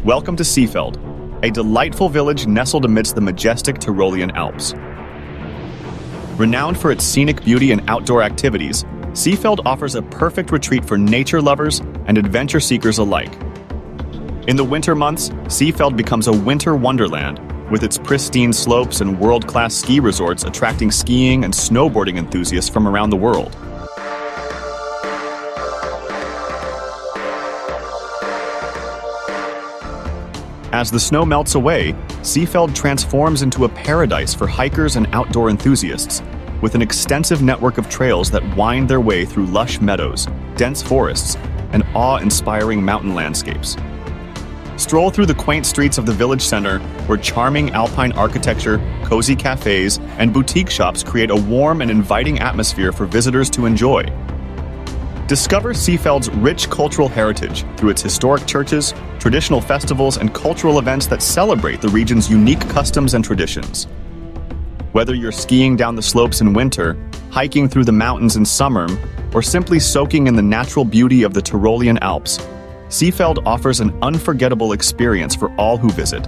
Welcome to Seefeld, a delightful village nestled amidst the majestic Tyrolean Alps. Renowned for its scenic beauty and outdoor activities, Seefeld offers a perfect retreat for nature lovers and adventure seekers alike. In the winter months, Seefeld becomes a winter wonderland, with its pristine slopes and world-class ski resorts attracting skiing and snowboarding enthusiasts from around the world. As the snow melts away, Seefeld transforms into a paradise for hikers and outdoor enthusiasts, with an extensive network of trails that wind their way through lush meadows, dense forests, and awe-inspiring mountain landscapes. Stroll through the quaint streets of the village center, where charming Alpine architecture, cozy cafes, and boutique shops create a warm and inviting atmosphere for visitors to enjoy. Discover Seefeld's rich cultural heritage through its historic churches, traditional festivals, and cultural events that celebrate the region's unique customs and traditions. Whether you're skiing down the slopes in winter, hiking through the mountains in summer, or simply soaking in the natural beauty of the Tyrolean Alps, Seefeld offers an unforgettable experience for all who visit.